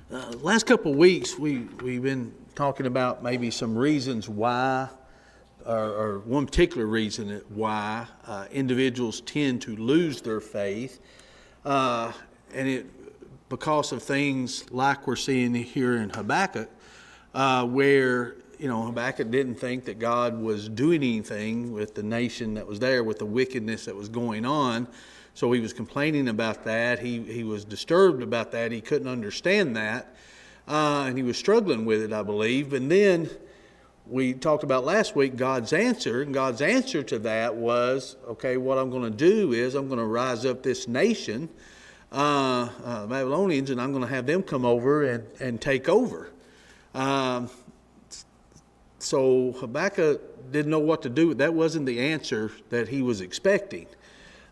Last couple of weeks, we've been talking about maybe some reasons why, or one particular reason why individuals tend to lose their faith, and it because of things like we're seeing here in Habakkuk, where Habakkuk didn't think that God was doing anything with the nation that was there, with the wickedness that was going on. So he was complaining about that. He was disturbed about that. He couldn't understand that. And he was struggling with it, I believe. And then we talked about last week God's answer. And God's answer to that was, okay, what I'm going to do is I'm going to rise up this nation, Babylonians, and I'm going to have them come over and take over. So Habakkuk didn't know what to do. That wasn't the answer that he was expecting.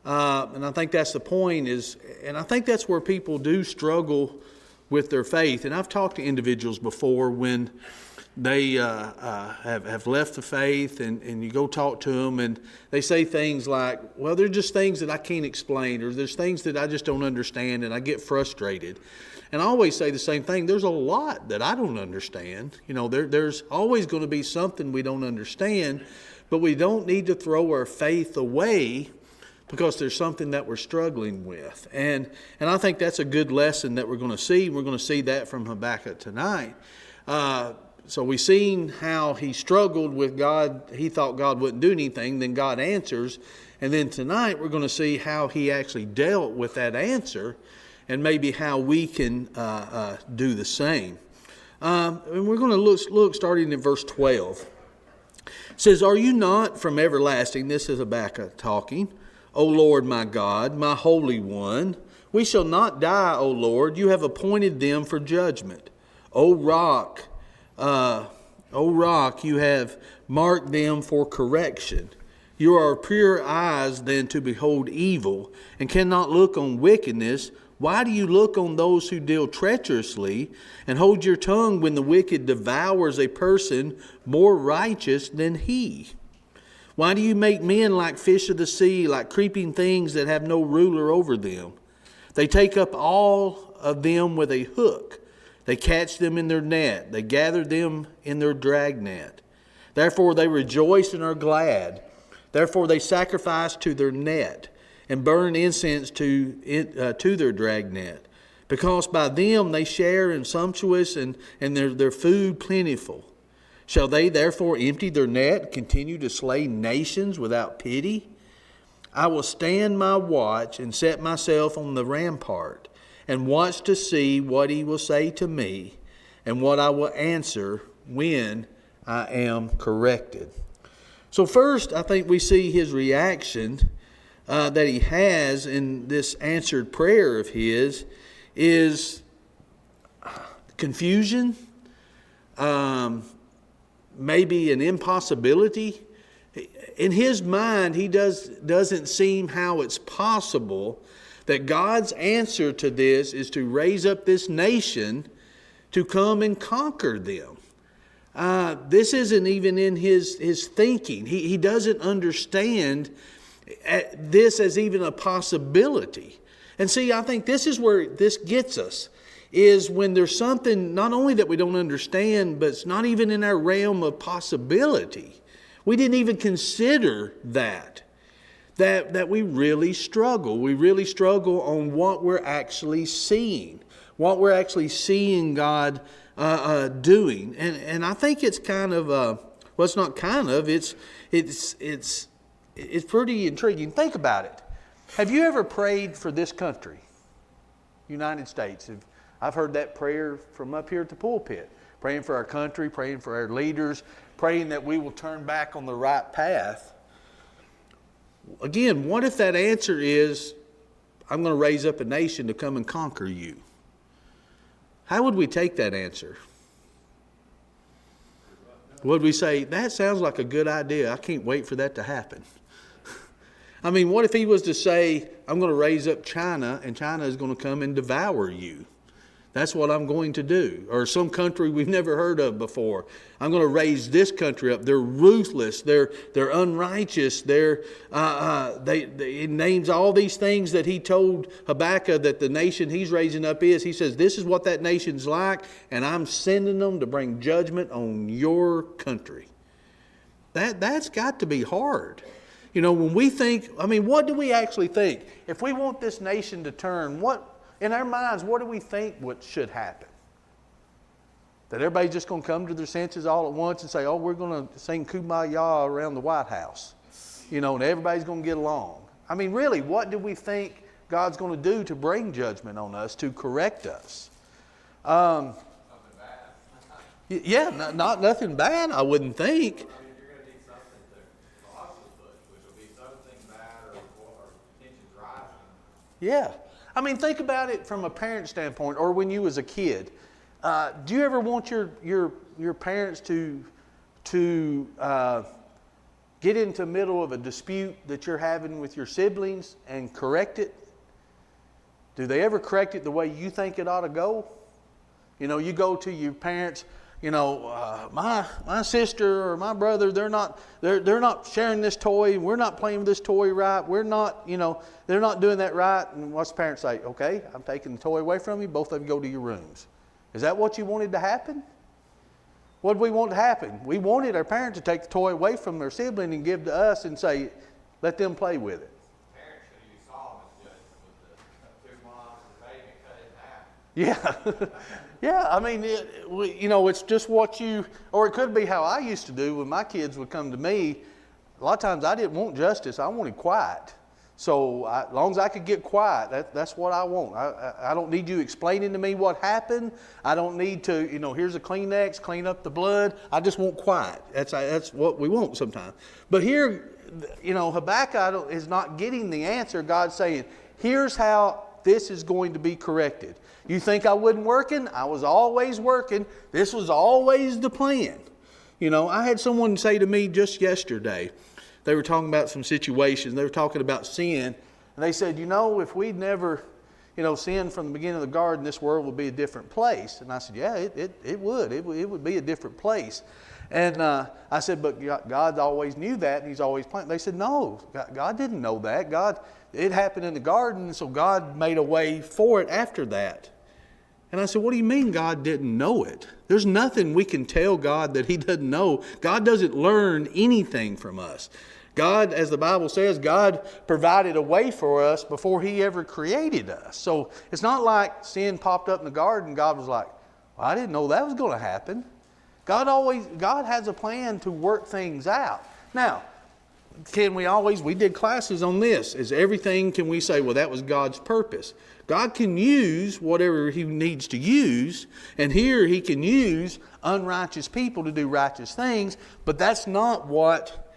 And I think that's the point and I think that's where people do struggle with their faith. And I've talked to individuals before when they have left the faith and you go talk to them and they say things like, well, they're just things that I can't explain, or there's things that I just don't understand and I get frustrated. And I always say the same thing. There's a lot that I don't understand. There's always going to be something we don't understand, but we don't need to throw our faith away because there's something that we're struggling with. And I think that's a good lesson that we're going to see. We're going to see that from Habakkuk tonight. So we've seen how he struggled with God. He thought God wouldn't do anything. Then God answers. And then tonight we're going to see how he actually dealt with that answer and maybe how we can do the same. And we're going to look starting in verse 12. It says, "Are you not from everlasting?" This is Habakkuk talking. "O Lord my God, my Holy One, we shall not die, O Lord. You have appointed them for judgment. O rock, you have marked them for correction. You are purer eyes than to behold evil, and cannot look on wickedness. Why do you look on those who deal treacherously, and hold your tongue when the wicked devours a person more righteous than he? Why do you make men like fish of the sea, like creeping things that have no ruler over them? They take up all of them with a hook. They catch them in their net. They gather them in their dragnet. Therefore they rejoice and are glad. Therefore they sacrifice to their net and burn incense to their dragnet. Because by them they share in sumptuous and their food plentiful. Shall they therefore empty their net, continue to slay nations without pity? I will stand my watch and set myself on the rampart, and watch to see what he will say to me, and what I will answer when I am corrected." So first, I think we see his reaction that he has in this answered prayer of his is confusion, maybe an impossibility. In his mind, he doesn't seem how it's possible that God's answer to this is to raise up this nation to come and conquer them. This isn't even in his thinking. He doesn't understand this as even a possibility. And see, I think this is where this gets us, is when there's something not only that we don't understand, but it's not even in our realm of possibility. We didn't even consider that we really struggle. We really struggle on what we're actually seeing, God doing. And I think it's kind of, well, it's not kind of, it's pretty intriguing. Think about it. Have you ever prayed for this country, United States? I've heard that prayer from up here at the pulpit, praying for our country, praying for our leaders, praying that we will turn back on the right path. Again, what if that answer is, I'm going to raise up a nation to come and conquer you? How would we take that answer? Would we say, that sounds like a good idea, I can't wait for that to happen? I mean, what if he was to say, I'm going to raise up China and China is going to come and devour you? That's what I'm going to do. Or some country we've never heard of before. I'm going to raise this country up. They're ruthless. They're unrighteous. It names all these things that he told Habakkuk that the nation he's raising up is. He says, this is what that nation's like, and I'm sending them to bring judgment on your country. That's got to be hard. You know, when we think, what do we actually think? If we want this nation to turn, in our minds, what do we think what should happen? That everybody's just going to come to their senses all at once and say, we're going to sing Kumbaya around the White House. You know, and everybody's going to get along. Really, what do we think God's going to do to bring judgment on us, to correct us? Nothing bad. Yeah, not nothing bad, I wouldn't think. You're going to need something to cross the foot, which will be something bad or tensions rising. Yeah. Think about it from a parent standpoint, or when you was a kid. Do you ever want your parents to get into the middle of a dispute that you're having with your siblings and correct it? Do they ever correct it the way you think it ought to go? You know, you go to your parents, my sister or my brother, they're not sharing this toy. We're not playing with this toy right. We're not, they're not doing that right. And what's the parents say? Okay, I'm taking the toy away from you. Both of you go to your rooms. Is that what you wanted to happen? What did we want to happen? We wanted our parents to take the toy away from their sibling and give to us and say, let them play with it. Parents should have used Solomon with the 2 moms and the baby and cut it in half. Yeah. It's just what or it could be how I used to do when my kids would come to me. A lot of times I didn't want justice. I wanted quiet. So as long as I could get quiet, that's what I want. I don't need you explaining to me what happened. I don't need to, here's a Kleenex, clean up the blood. I just want quiet. That's what we want sometimes. But here, Habakkuk is not getting the answer. God's saying, here's how this is going to be corrected. You think I wasn't working? I was always working. This was always the plan. I had someone say to me just yesterday, they were talking about some situations. They were talking about sin. And they said, if we'd never, sinned from the beginning of the garden, this world would be a different place. And I said, yeah, it would. It would be a different place. And I said, but God always knew that, and He's always planned. They said, no, God didn't know that. It happened in the garden, so God made a way for it after that. And I said, what do you mean God didn't know it? There's nothing we can tell God that He doesn't know. God doesn't learn anything from us. God, as the Bible says, God provided a way for us before He ever created us. So it's not like sin popped up in the garden. God was like, well, I didn't know that was going to happen. God has a plan to work things out. Now, we did classes on this. Can we say, well, that was God's purpose? God can use whatever He needs to use, and here He can use unrighteous people to do righteous things, but that's not what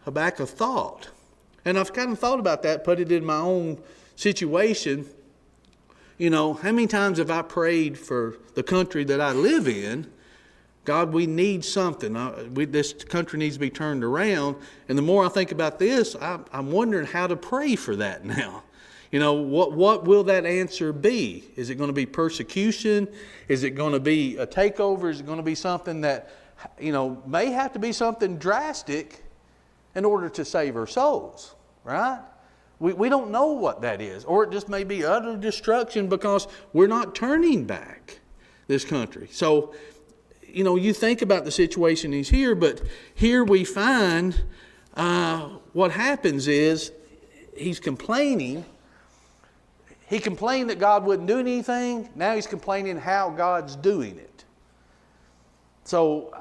Habakkuk thought. And I've kind of thought about that, put it in my own situation. How many times have I prayed for the country that I live in? God, we need something. This country needs to be turned around. And the more I think about this, I'm wondering how to pray for that now. What will that answer be? Is it going to be persecution? Is it going to be a takeover? Is it going to be something that, may have to be something drastic in order to save our souls, right? We don't know what that is. Or it just may be utter destruction because we're not turning back this country. So, you think about the situation he's here, but here we find what happens is he's complaining. He complained that God wouldn't do anything. Now he's complaining how God's doing it. So,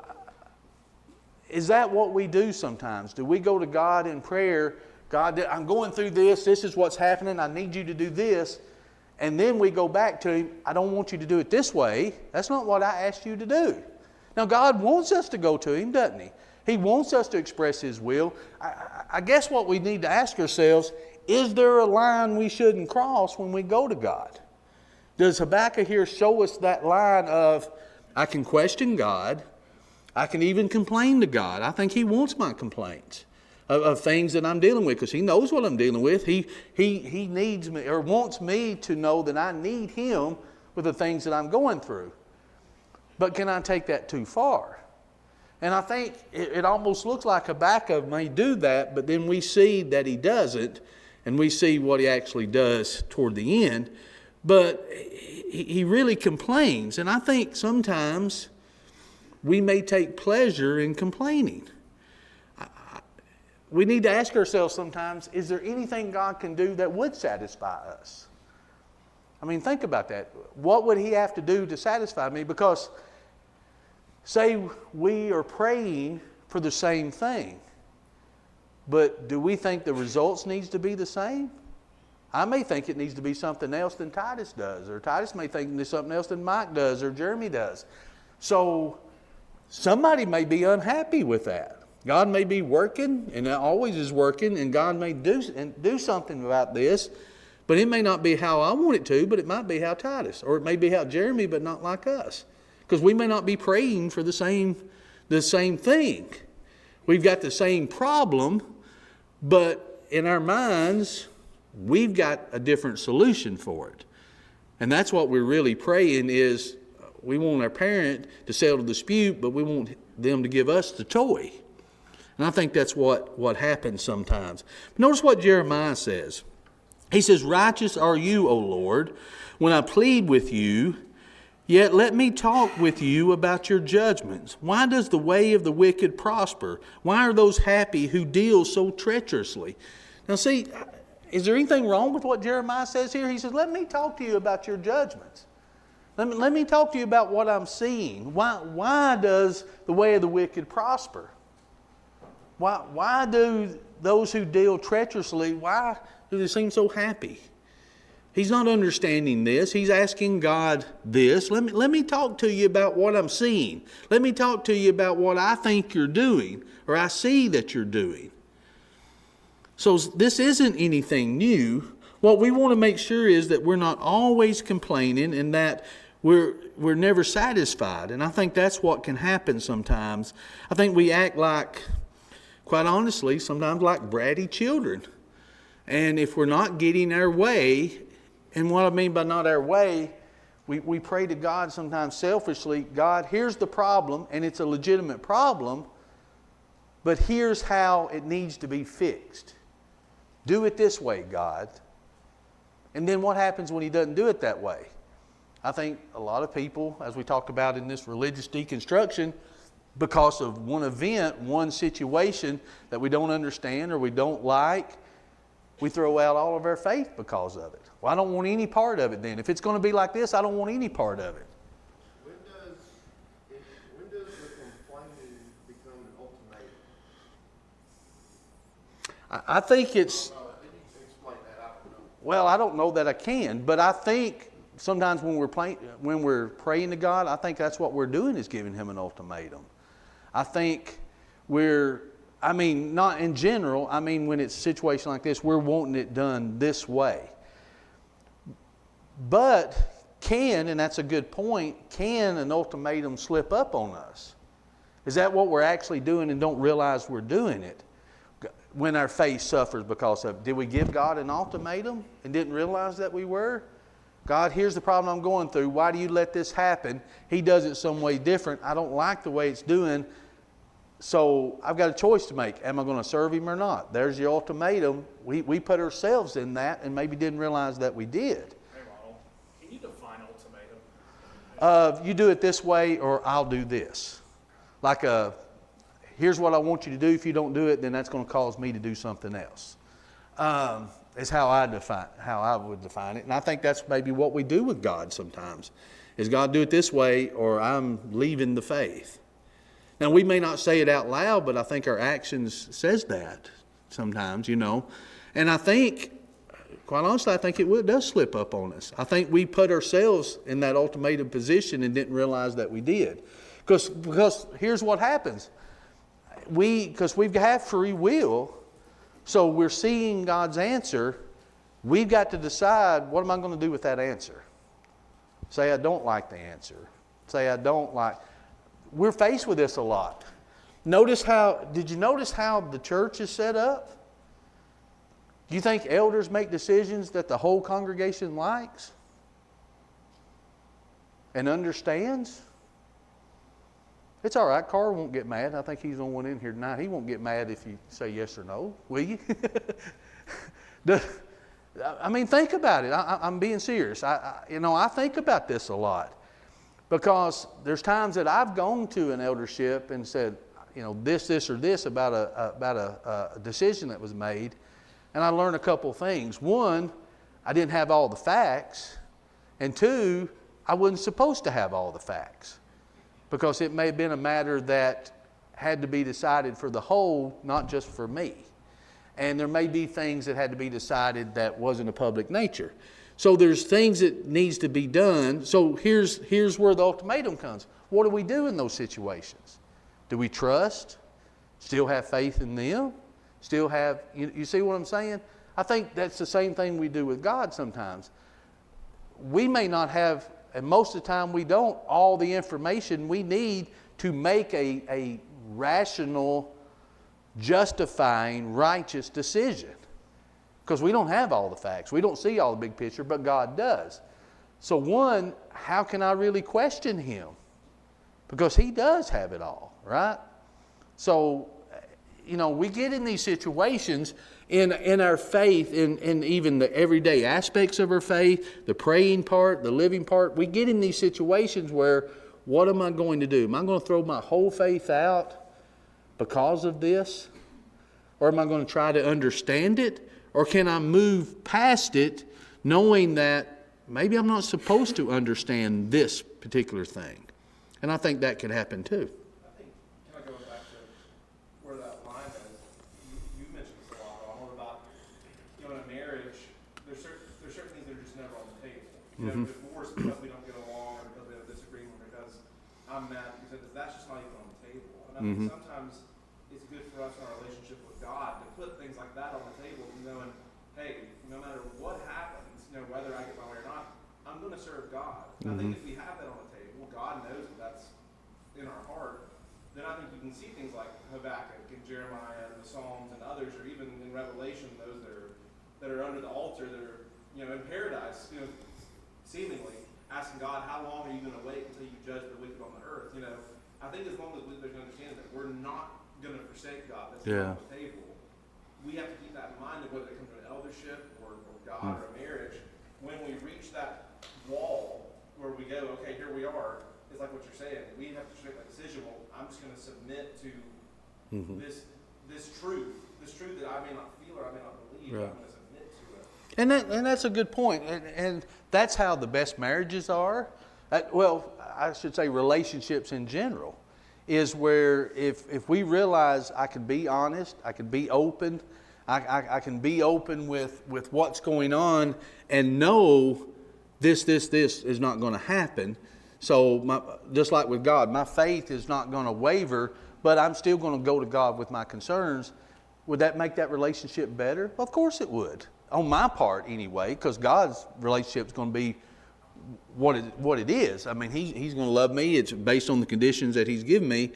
is that what we do sometimes? Do we go to God in prayer, God, I'm going through this. This is what's happening. I need you to do this. And then we go back to Him, I don't want you to do it this way. That's not what I asked you to do. Now, God wants us to go to Him, doesn't He? He wants us to express His will. I guess what we need to ask ourselves, is there a line we shouldn't cross when we go to God? Does Habakkuk here show us that line of, I can question God, I can even complain to God. I think He wants my complaints of things that I'm dealing with because He knows what I'm dealing with. He needs me or wants me to know that I need Him with the things that I'm going through. But can I take that too far? And I think it almost looks like Habakkuk may do that, but then we see that he doesn't, and we see what he actually does toward the end. But he really complains, and I think sometimes we may take pleasure in complaining. We need to ask ourselves sometimes, is there anything God can do that would satisfy us? I mean, think about that. What would he have to do to satisfy me? Because say we are praying for the same thing, but do we think the results needs to be the same? I may think it needs to be something else than Titus does, or Titus may think it's something else than Mike does, or Jeremy does. So somebody may be unhappy with that. God may be working, and it always is working, and God may do something about this, but it may not be how I want it to, but it might be how Titus, or it may be how Jeremy, but not like us. Because we may not be praying for the same thing. We've got the same problem, but in our minds, we've got a different solution for it. And that's what we're really praying is, we want our parent to settle the dispute, but we want them to give us the toy. And I think that's what happens sometimes. Notice what Jeremiah says. He says, righteous are you, O Lord, when I plead with you, yet let me talk with you about your judgments. Why does the way of the wicked prosper? Why are those happy who deal so treacherously? Now see, is there anything wrong with what Jeremiah says here? He says, let me talk to you about your judgments. Let me talk to you about what I'm seeing. Why does the way of the wicked prosper? Why do those who deal treacherously, why do they seem so happy? He's not understanding this. He's asking God this. Let me talk to you about what I'm seeing. Let me talk to you about what I think you're doing, or I see that you're doing. So this isn't anything new. What we want to make sure is that we're not always complaining and that we're never satisfied. And I think that's what can happen sometimes. I think we act like, quite honestly, sometimes like bratty children. And if we're not getting our way, and what I mean by not our way, we pray to God sometimes selfishly, God, here's the problem, and it's a legitimate problem, but here's how it needs to be fixed. Do it this way, God. And then what happens when he doesn't do it that way? I think a lot of people, as we talked about in this religious deconstruction, because of one event, one situation that we don't understand or we don't like, we throw out all of our faith because of it. Well, I don't want any part of it then. If it's going to be like this, I don't want any part of it. When does the complaining become an ultimatum? I think it's... Can you explain that? I don't know. Well, I don't know that I can, but I think sometimes when we're praying to God, I think that's what we're doing is giving him an ultimatum. I think not in general, when it's a situation like this, we're wanting it done this way. But and that's a good point, can an ultimatum slip up on us? Is that what we're actually doing and don't realize we're doing it? When our faith suffers because of it. Did we give God an ultimatum and didn't realize that we were? God, here's the problem I'm going through. Why do you let this happen? He does it some way different. I don't like the way it's doing. So I've got a choice to make. Am I going to serve him or not? There's your ultimatum. We put ourselves in that and maybe didn't realize that we did. Hey, Ronald, can you define ultimatum? You do it this way or I'll do this. Like here's what I want you to do. If you don't do it, then that's going to cause me to do something else. Is how I would define it. And I think that's maybe what we do with God sometimes. Is God do it this way or I'm leaving the faith. Now we may not say it out loud, but I think our actions says that sometimes, And I think, quite honestly, I think it does slip up on us. I think we put ourselves in that ultimatum position and didn't realize that we did. Because here's what happens. Because we have free will, so we're seeing God's answer. We've got to decide, what am I going to do with that answer? Say I don't like the answer. Say I don't like... We're faced with this a lot. Did you notice how the church is set up? Do you think elders make decisions that the whole congregation likes? and understands, it's all right. Carl won't get mad. I think he's the only one in here tonight. He won't get mad if you say yes or no, will you? I mean, think about it. I'm being serious. I think about this a lot, because there's times that I've gone to an eldership and said, this or this about a decision that was made, and I learned a couple things. One, I didn't have all the facts, and two, I wasn't supposed to have all the facts, because it may have been a matter that had to be decided for the whole, not just for me. And there may be things that had to be decided that wasn't a public nature. So there's things that needs to be done. So here's where the ultimatum comes. What do we do in those situations? Do we trust? Still have faith in them? Still have, you see what I'm saying? I think that's the same thing we do with God sometimes. We may not have, and most of the time we don't, all the information we need to make a rational, justifying, righteous decision. Because we don't have all the facts. We don't see all the big picture, but God does. So one, how can I really question Him? Because He does have it all, right? So, we get in these situations in our faith, in even the everyday aspects of our faith, the praying part, the living part. We get in these situations where, what am I going to do? Am I going to throw my whole faith out because of this? Or am I going to try to understand it? Or can I move past it knowing that maybe I'm not supposed to understand this particular thing? And I think that can happen too. I think, kind of going back to where that line is, you mentioned this a lot, Ronald, about, in a marriage, there's certain things that are just never on the table. Divorce because we don't get along, or because we have a disagreement, or because I'm mad, because that's just not even on the table. And I think sometimes it's good for us in our relationship with God to put things like that on the table, knowing, hey, no matter what happens, whether I get my way or not, I'm going to serve God. And I think if we have that on the table, God knows that that's in our heart, then I think you can see things like Habakkuk and Jeremiah and the Psalms and others, or even in Revelation, those that are under the altar, that are in paradise, seemingly asking God, how long are you going to wait until you judge the wicked on the earth? I think as long as there's an understanding that we're not going to forsake God, that's on the table, we have to keep that in mind, whether it comes to an eldership or God or a marriage. When we reach that wall where we go, okay, here we are, it's like what you're saying. We have to make that decision. Well, I'm just going to submit to this truth that I may not feel or I may not believe. Right. I'm going to submit to it. And that's a good point. And that's how the best marriages are. I should say relationships in general, is where if we realize I can be honest, I can be open, I can be open with what's going on, and know this is not going to happen. So just like with God, my faith is not going to waver, but I'm still going to go to God with my concerns. Would that make that relationship better? Of course it would, on my part anyway, because God's relationship is going to be what it is. I mean, He's going to love me. It's based on the conditions that He's given me.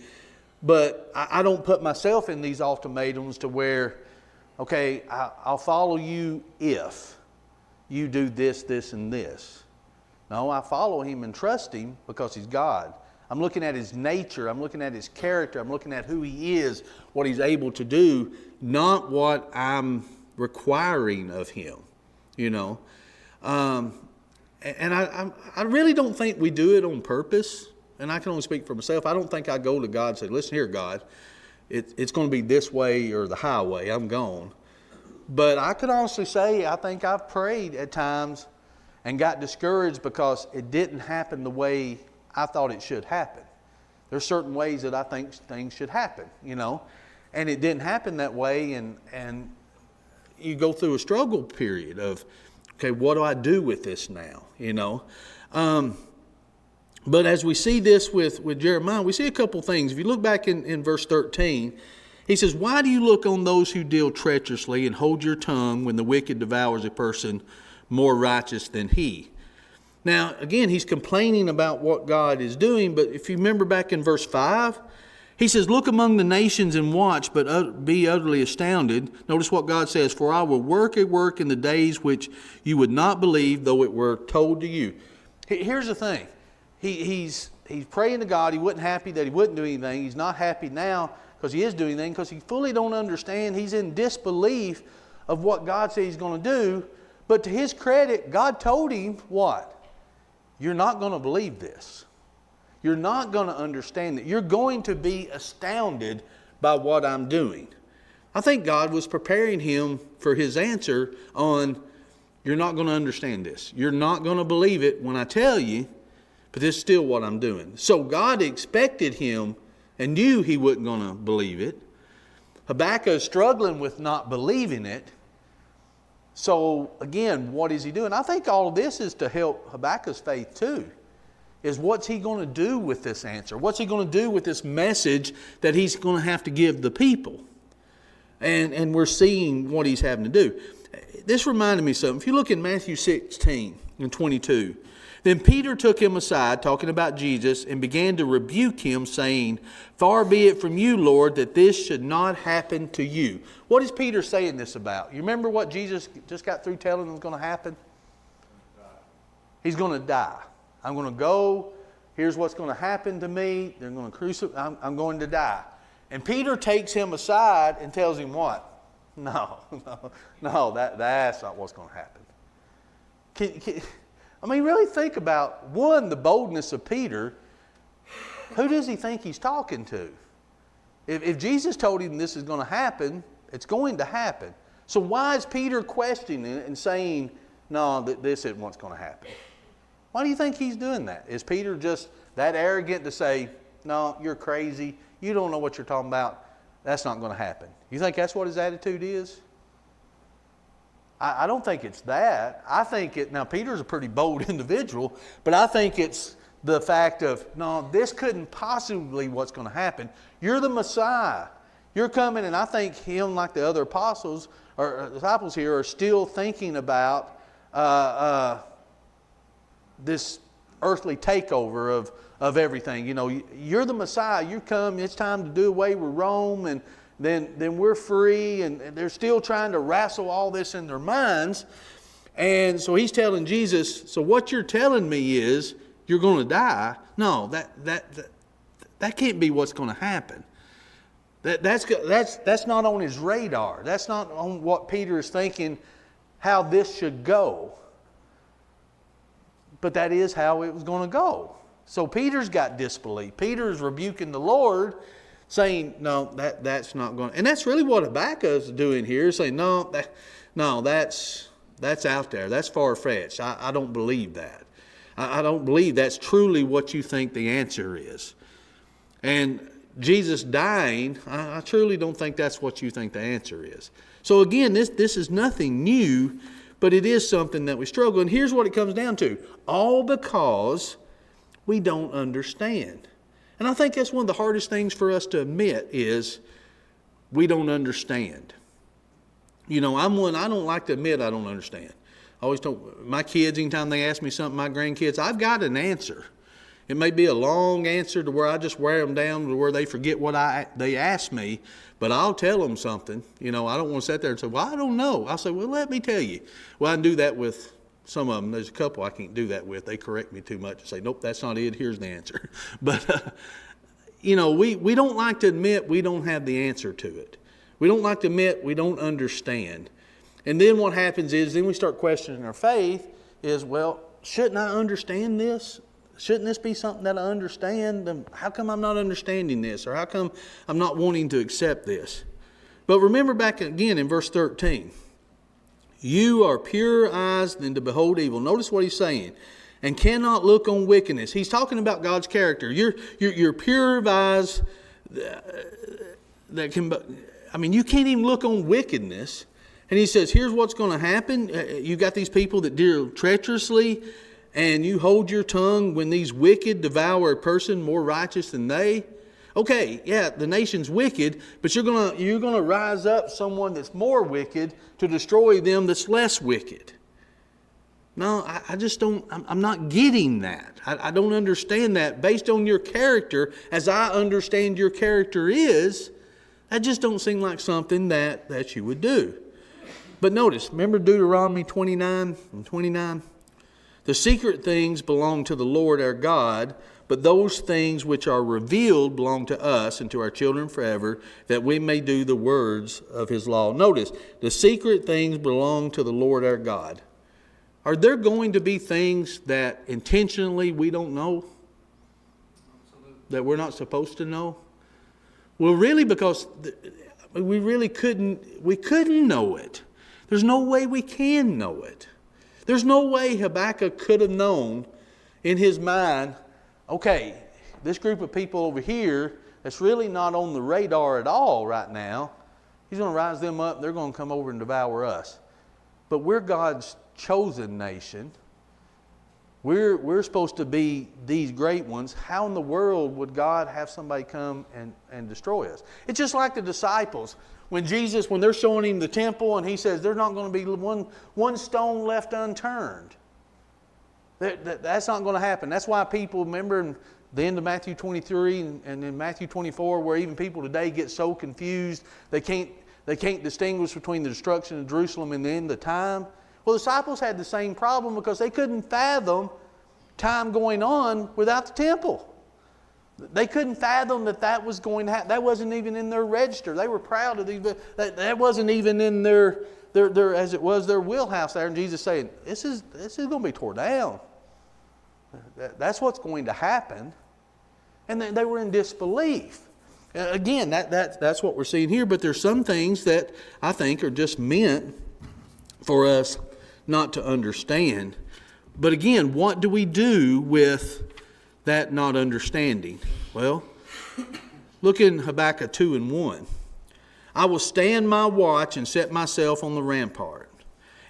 But I don't put myself in these ultimatums to where, okay, I'll follow you if you do this, this, and this. No, I follow Him and trust Him because He's God. I'm looking at His nature. I'm looking at His character. I'm looking at who He is, what He's able to do, not what I'm requiring of Him, And I really don't think we do it on purpose. And I can only speak for myself. I don't think I go to God and say, listen here, God, it's going to be this way or the highway. I'm gone. But I could honestly say I think I've prayed at times and got discouraged because it didn't happen the way I thought it should happen. There's certain ways that I think things should happen, and it didn't happen that way. And you go through a struggle period of, okay, what do I do with this now? But as we see this with Jeremiah, we see a couple things. If you look back in verse 13, he says, why do you look on those who deal treacherously and hold your tongue when the wicked devours a person more righteous than he? Now, again, he's complaining about what God is doing, but if you remember back in verse 5, he says, look among the nations and watch, but be utterly astounded. Notice what God says, for I will work a work in the days which you would not believe, though it were told to you. Here's the thing. he's praying to God. He wasn't happy that he wouldn't do anything. He's not happy now because he is doing anything, because he fully don't understand. He's in disbelief of what God said he's going to do. But to his credit, God told him what? You're not going to believe this. You're not going to understand it. You're going to be astounded by what I'm doing. I think God was preparing him for his answer on, you're not going to understand this. You're not going to believe it when I tell you, but this is still what I'm doing. So God expected him and knew he wasn't going to believe it. Habakkuk is struggling with not believing it. So again, what is he doing? I think all of this is to help Habakkuk's faith too. Is what's he going to do with this answer? What's he going to do with this message that he's going to have to give the people? And we're seeing what he's having to do. This reminded me of something. If you look in Matthew 16 and 22, then Peter took him aside, talking about Jesus, and began to rebuke him, saying, "Far be it from you, Lord, that this should not happen to you." What is Peter saying this about? You remember what Jesus just got through telling him was going to happen? He's going to die. I'm going to go. Here's what's going to happen to me. They're going to crucify. I'm going to die. And Peter takes him aside and tells him what? No, that's not what's going to happen. I mean, really think about, one, the boldness of Peter. Who does he think he's talking to? If Jesus told him this is going to happen, it's going to happen. So why is Peter questioning it and saying, no, this isn't what's going to happen? Why do you think he's doing that? Is Peter just that arrogant to say, no, you're crazy, you don't know what you're talking about, that's not going to happen? You think that's what his attitude is? I don't think it's that. I think now Peter's a pretty bold individual, but I think it's the fact of, no, this couldn't possibly what's going to happen. You're the Messiah. You're coming, and I think him, like the other apostles or disciples here, are still thinking about this earthly takeover of everything. You know, you're the Messiah. You come, it's time to do away with Rome, and then we're free. And they're still trying to wrestle all this in their minds. And so he's telling Jesus, so what you're telling me is you're going to die. No, that can't be what's going to happen. That's not on his radar. That's not on what Peter is thinking how this should go. But that is how it was going to go. So Peter's got disbelief. Peter's rebuking the Lord, saying, no, that's not going to. And that's really what Habakkuk is doing here, saying, no, that's out there. That's far-fetched. I don't believe that. I don't believe that's truly what you think the answer is. And Jesus dying, I truly don't think that's what you think the answer is. So again, this is nothing new, but it is something that we struggle. And here's what it comes down to. All because we don't understand. And I think that's one of the hardest things for us to admit is we don't understand. You know, I don't like to admit I don't understand. I always told my kids, anytime they ask me something, my grandkids, I've got an answer. It may be a long answer to where I just wear them down to where they forget what they asked me, but I'll tell them something. You know, I don't want to sit there and say, well, I don't know. I'll say, well, let me tell you. Well, I can do that with some of them. There's a couple I can't do that with. They correct me too much and say, nope, that's not it. Here's the answer. But, you know, we don't like to admit we don't have the answer to it. We don't like to admit we don't understand. And then what happens is then we start questioning our faith is, well, shouldn't I understand this? Shouldn't this be something that I understand? And how come I'm not understanding this? Or how come I'm not wanting to accept this? But remember back again in verse 13. You are purer eyes than to behold evil. Notice what he's saying. And cannot look on wickedness. He's talking about God's character. You're pure of eyes that can... I mean, you can't even look on wickedness. And he says, here's what's going to happen. You got these people that deal treacherously, and you hold your tongue when these wicked devour a person more righteous than they. Okay, yeah, the nation's wicked, but you're gonna rise up someone that's more wicked to destroy them that's less wicked. No, I just don't. I'm not getting that. I don't understand that based on your character, as I understand your character is. That just don't seem like something that you would do. But notice, remember Deuteronomy 29 and 29? The secret things belong to the Lord our God, but those things which are revealed belong to us and to our children forever, that we may do the words of his law. Notice, the secret things belong to the Lord our God. Are there going to be things that intentionally we don't know? That we're not supposed to know? Well, really, because we really couldn't know it. There's no way we can know it. There's no way Habakkuk could have known in his mind, okay, this group of people over here that's really not on the radar at all right now, he's going to rise them up, they're going to come over and devour us. But we're God's chosen nation. We're supposed to be these great ones. How in the world would God have somebody come and destroy us? It's just like the disciples. When they're showing him the temple and he says there's not going to be one stone left unturned. That's not going to happen. That's why people, remember in the end of Matthew 23 and in Matthew 24, where even people today get so confused, they can't distinguish between the destruction of Jerusalem and the end of time. Well, the disciples had the same problem because they couldn't fathom time going on without the temple. They couldn't fathom that was going to happen. That wasn't even in their register. They were proud of these, but that wasn't even in their as it was their wheelhouse there. And Jesus saying, this is going to be torn down. That's what's going to happen. And they were in disbelief. Again, that's what we're seeing here. But there's some things that I think are just meant for us not to understand. But again, what do we do with that not understanding? Well, look in Habakkuk 2:1. I will stand my watch and set myself on the rampart,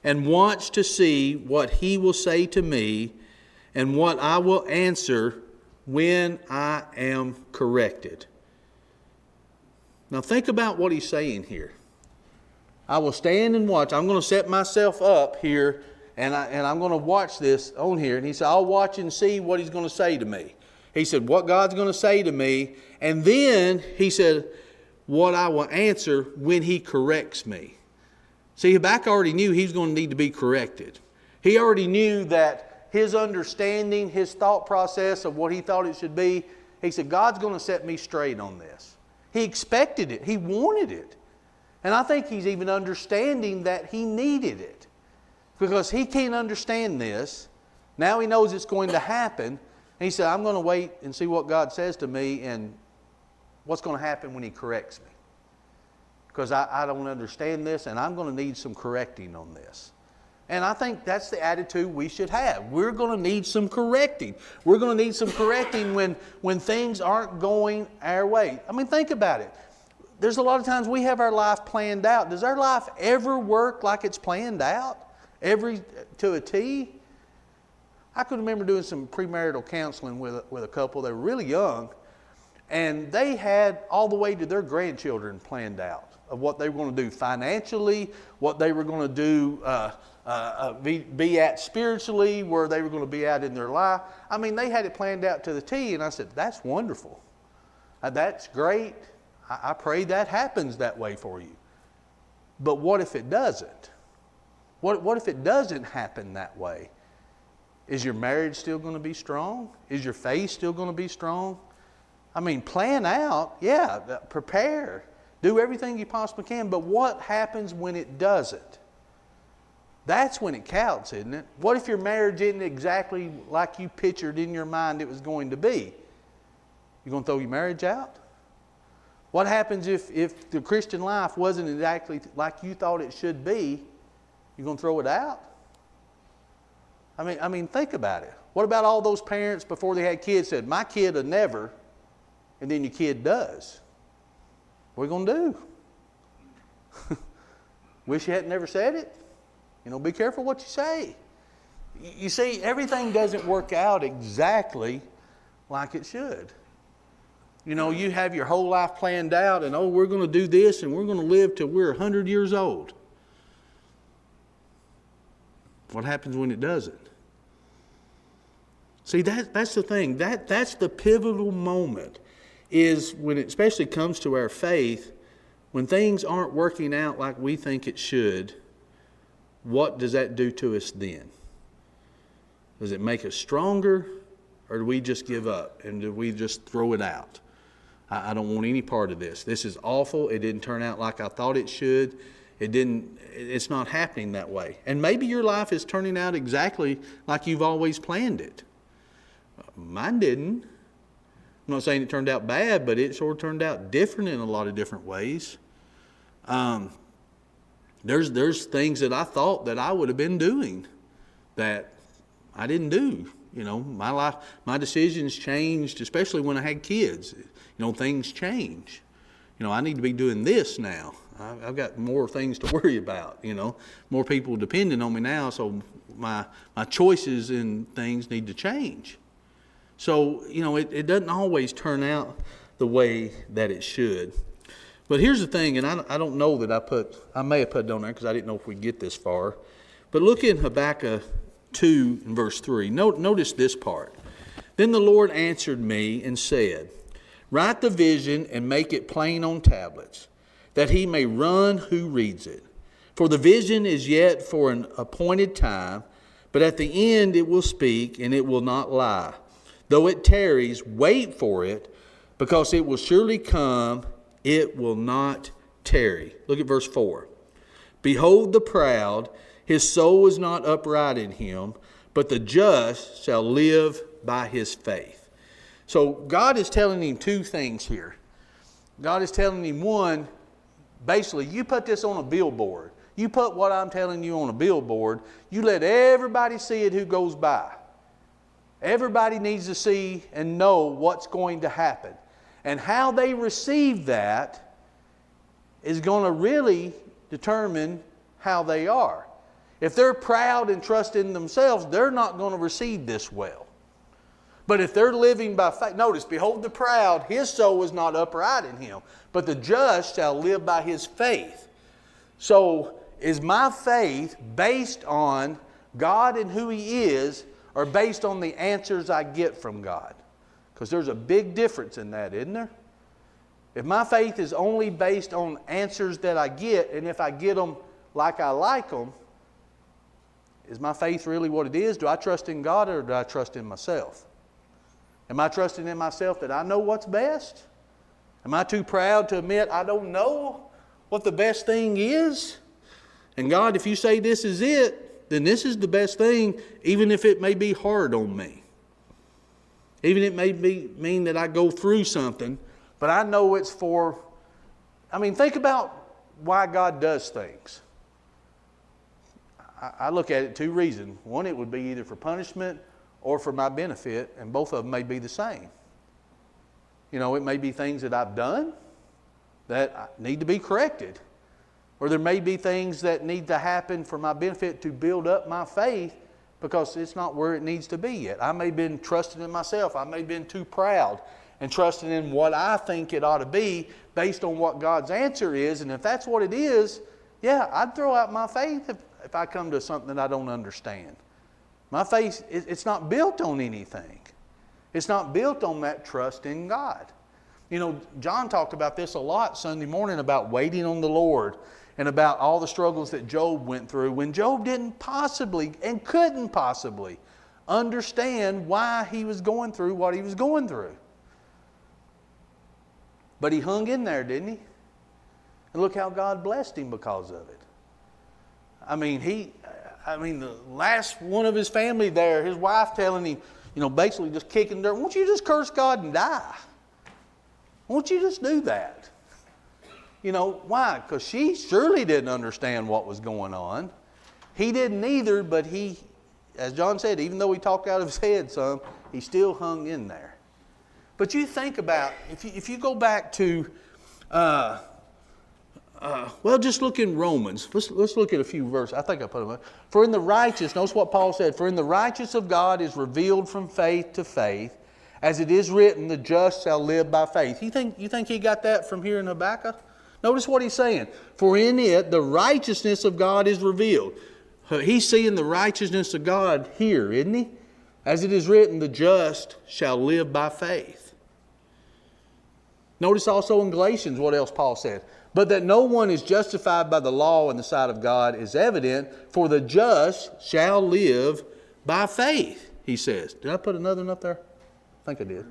and watch to see what he will say to me, and what I will answer when I am corrected. Now think about what he's saying here. I will stand and watch. I'm going to set myself up here, and I'm going to watch this on here. And he said, I'll watch and see what he's going to say to me. He said, what God's going to say to me. And then he said, what I will answer when he corrects me. See, Habakkuk already knew he was going to need to be corrected. He already knew that his understanding, his thought process of what he thought it should be, he said, God's going to set me straight on this. He expected it. He wanted it. And I think he's even understanding that he needed it. Because he can't understand this. Now he knows it's going to happen. And he said, I'm going to wait and see what God says to me and what's going to happen when he corrects me. Because I don't understand this and I'm going to need some correcting on this. And I think that's the attitude we should have. We're going to need some correcting. We're going to need some correcting when things aren't going our way. I mean, think about it. There's a lot of times we have our life planned out. Does our life ever work like it's planned out? To a T? I could remember doing some premarital counseling with a couple. They were really young. And they had all the way to their grandchildren planned out of what they were going to do financially, what they were going to do be at spiritually, where they were going to be at in their life. I mean, they had it planned out to the T. And I said, that's wonderful. That's great. I pray that happens that way for you. But what if it doesn't? What if it doesn't happen that way? Is your marriage still going to be strong? Is your faith still going to be strong? I mean, plan out, yeah, prepare. Do everything you possibly can, but what happens when it doesn't? That's when it counts, isn't it? What if your marriage isn't exactly like you pictured in your mind it was going to be? You going to throw your marriage out? What happens if the Christian life wasn't exactly like you thought it should be? You going to throw it out? I mean, think about it. What about all those parents before they had kids said, my kid will never, and then your kid does? What are you going to do? Wish you had never said it? Be careful what you say. You see, everything doesn't work out exactly like it should. You have your whole life planned out and, we're going to do this and we're going to live till we're 100 years old. What happens when it doesn't? See, that's the thing. That's the pivotal moment, is when it especially comes to our faith, when things aren't working out like we think it should, what does that do to us then? Does it make us stronger, or do we just give up and do we just throw it out? I don't want any part of this. This is awful. It didn't turn out like I thought it should. It's not happening that way. And maybe your life is turning out exactly like you've always planned it. Mine didn't. I'm not saying it turned out bad, but it sort of turned out different in a lot of different ways. There's things that I thought that I would have been doing that I didn't do. You know, my life, my decisions changed, especially when I had kids. You know, things change. You know, I need to be doing this now. I've got more things to worry about, you know, more people depending on me now, so my choices and things need to change. So, you know, it doesn't always turn out the way that it should. But here's the thing, and I don't know that I may have put it on there because I didn't know if we'd get this far. But look in Habakkuk 2 and verse 3. Notice this part. Then the Lord answered me and said, write the vision and make it plain on tablets, that he may run who reads it. For the vision is yet for an appointed time, but at the end it will speak and it will not lie. Though it tarries, wait for it, because it will surely come, it will not tarry. Look at verse 4. Behold the proud, his soul is not upright in him, but the just shall live by his faith. So God is telling him two things here. God is telling him, one, basically, you put this on a billboard. You put what I'm telling you on a billboard. You let everybody see it who goes by. Everybody needs to see and know what's going to happen. And how they receive that is going to really determine how they are. If they're proud and trust in themselves, they're not going to receive this well. But if they're living by faith, notice, behold the proud, his soul is not upright in him, but the just shall live by his faith. So is my faith based on God and who he is, or based on the answers I get from God? Because there's a big difference in that, isn't there? If my faith is only based on answers that I get, and if I get them like I like them, is my faith really what it is? Do I trust in God, or do I trust in myself? Am I trusting in myself that I know what's best? Am I too proud to admit I don't know what the best thing is? And God, if you say this is it, then this is the best thing, even if it may be hard on me. Even if it may mean that I go through something, but I know it's for... think about why God does things. I look at it two reasons. One, it would be either for punishment or for my benefit, and both of them may be the same. You know, it may be things that I've done that need to be corrected. Or there may be things that need to happen for my benefit to build up my faith, because it's not where it needs to be yet. I may have been trusting in myself. I may have been too proud and trusting in what I think it ought to be based on what God's answer is. And if that's what it is, yeah, I'd throw out my faith if I come to something that I don't understand. My faith, it's not built on anything. It's not built on that trust in God. You know, John talked about this a lot Sunday morning, about waiting on the Lord and about all the struggles that Job went through when Job didn't possibly and couldn't possibly understand why he was going through what he was going through. But he hung in there, didn't he? And look how God blessed him because of it. The last one of his family there, his wife telling him, basically just kicking dirt, won't you just curse God and die? Won't you just do that? Why? Because she surely didn't understand what was going on. He didn't either, but he, as John said, even though he talked out of his head some, he still hung in there. But you think about, if you go back to, just look in Romans. Let's look at a few verses. I think I put them up. For in the righteous, notice what Paul said, for in the righteous of God is revealed from faith to faith, as it is written, the just shall live by faith. You think he got that from here in Habakkuk? Notice what he's saying. For in it, the righteousness of God is revealed. He's seeing the righteousness of God here, isn't he? As it is written, the just shall live by faith. Notice also in Galatians what else Paul said. But that no one is justified by the law in the sight of God is evident, for the just shall live by faith, he says. Did I put another one up there? I think I did.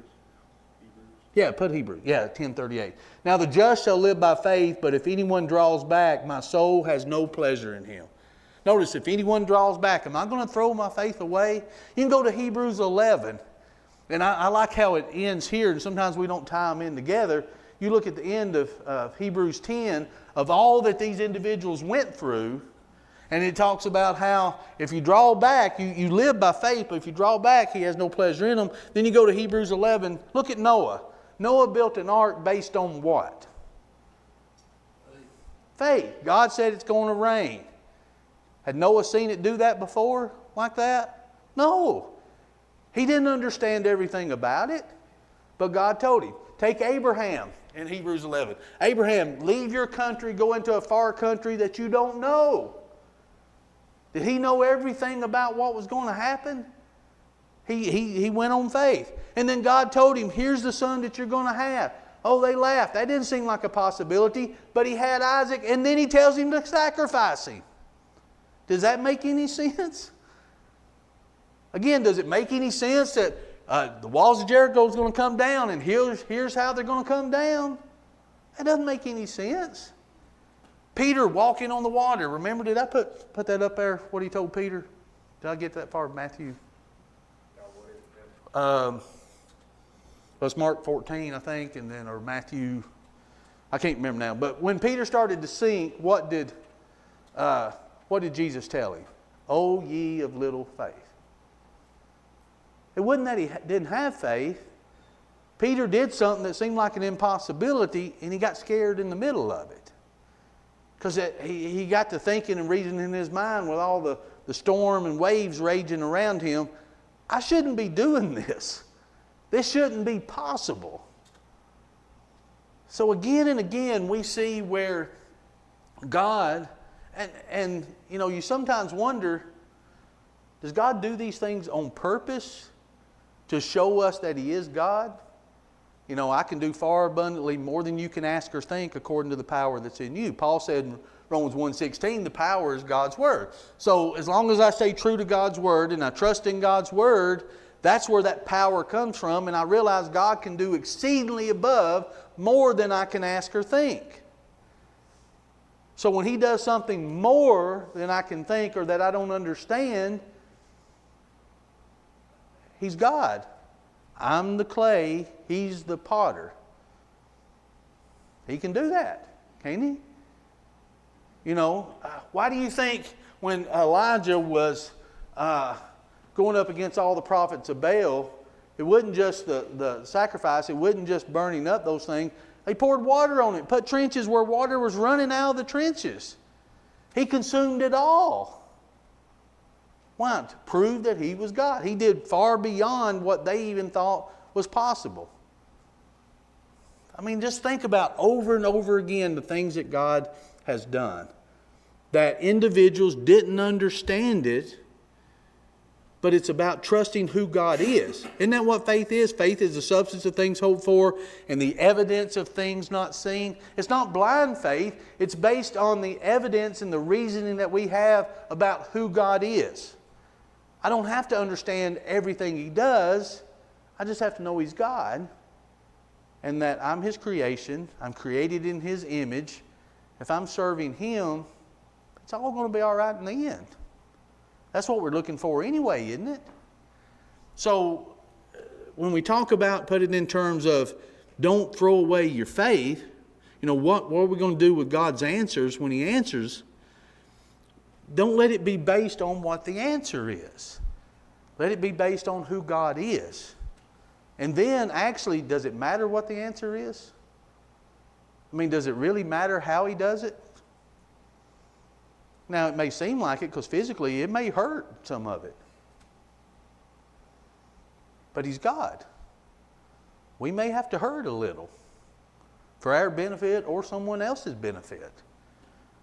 Yeah, put Hebrews. Yeah, 10:38. Now the just shall live by faith, but if anyone draws back, my soul has no pleasure in him. Notice, if anyone draws back, am I going to throw my faith away? You can go to Hebrews 11. And I like how it ends here, and sometimes we don't tie them in together. You look at the end of Hebrews 10, of all that these individuals went through, and it talks about how if you draw back, you live by faith, but if you draw back, he has no pleasure in them. Then you go to Hebrews 11, look at Noah. Noah built an ark based on what? Faith. God said it's going to rain. Had Noah seen it do that before like that? No. He didn't understand everything about it, but God told him. Take Abraham in Hebrews 11. Abraham, leave your country, go into a far country that you don't know. Did he know everything about what was going to happen? He went on faith. And then God told him, here's the son that you're going to have. Oh, they laughed. That didn't seem like a possibility, but he had Isaac, and then he tells him to sacrifice him. Does that make any sense? Again, does it make any sense that the walls of Jericho is going to come down and here's how they're going to come down? That doesn't make any sense. Peter walking on the water. Remember, did I put that up there, what he told Peter? Did I get that far? Matthew? It's Mark 14, I think, and then, or Matthew, I can't remember now. But when Peter started to sink, what did Jesus tell him? O ye of little faith. It wasn't that he didn't have faith. Peter did something that seemed like an impossibility, and he got scared in the middle of it. Because he got to thinking and reasoning in his mind with all the storm and waves raging around him. I shouldn't be doing this. This shouldn't be possible. So again and again we see where God, and you know, you sometimes wonder, does God do these things on purpose to show us that He is God? You know, I can do far abundantly more than you can ask or think according to the power that's in you. Paul said in Romans 1:16, the power is God's Word. So as long as I stay true to God's Word and I trust in God's Word, that's where that power comes from. And I realize God can do exceedingly above more than I can ask or think. So when He does something more than I can think or that I don't understand, He's God. I'm the clay, He's the potter. He can do that, can't He? You know, why do you think when Elijah was going up against all the prophets of Baal, it wasn't just the sacrifice, it wasn't just burning up those things. They poured water on it, put trenches where water was running out of the trenches. He consumed it all. Why? To prove that He was God. He did far beyond what they even thought was possible. I mean, just think about over and over again the things that God has done. That individuals didn't understand it, but it's about trusting who God is. Isn't that what faith is? Faith is the substance of things hoped for and the evidence of things not seen. It's not blind faith. It's based on the evidence and the reasoning that we have about who God is. I don't have to understand everything He does. I just have to know He's God and that I'm His creation. I'm created in His image. If I'm serving Him, it's all going to be all right in the end. That's what we're looking for anyway, isn't it? So when we talk about, put it in terms of don't throw away your faith, you know, what are we going to do with God's answers when He answers? Don't let it be based on what the answer is. Let it be based on who God is. And then, actually, does it matter what the answer is? I mean, does it really matter how He does it? Now, it may seem like it because physically it may hurt some of it. But He's God. We may have to hurt a little for our benefit or someone else's benefit.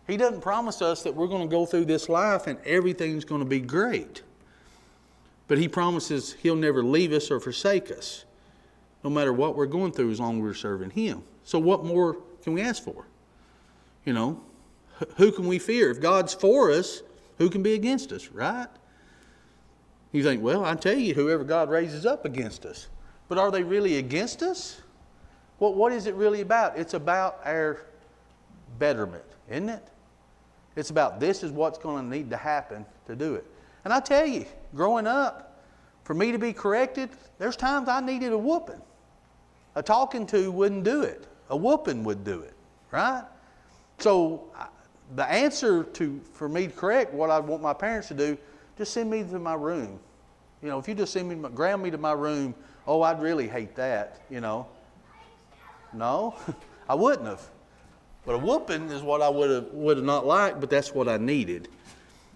He doesn't promise us that we're going to go through this life and everything's going to be great. But He promises He'll never leave us or forsake us, no matter what we're going through, as long as we're serving Him. So what more can we ask for? You know, who can we fear? If God's for us, who can be against us, right? You think, well, I tell you, whoever God raises up against us. But are they really against us? What is it really about? It's about our betterment, isn't it? It's about this is what's going to need to happen to do it. And I tell you, growing up, for me to be corrected, there's times I needed a whooping. A talking to wouldn't do it. A whooping would do it, right? So the answer for me to correct what I want my parents to do, just send me to my room. You know, if you just ground me to my room, oh, I'd really hate that, you know. No, I wouldn't have. But a whooping is what I would have not liked, but that's what I needed.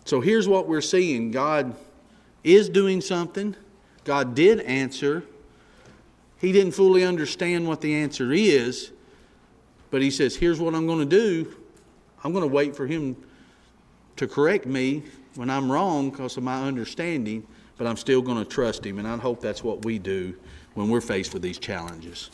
So here's what we're seeing. God is doing something. God did answer. He didn't fully understand what the answer is, but he says, here's what I'm going to do. I'm going to wait for him to correct me when I'm wrong because of my understanding, but I'm still going to trust him. And I hope that's what we do when we're faced with these challenges.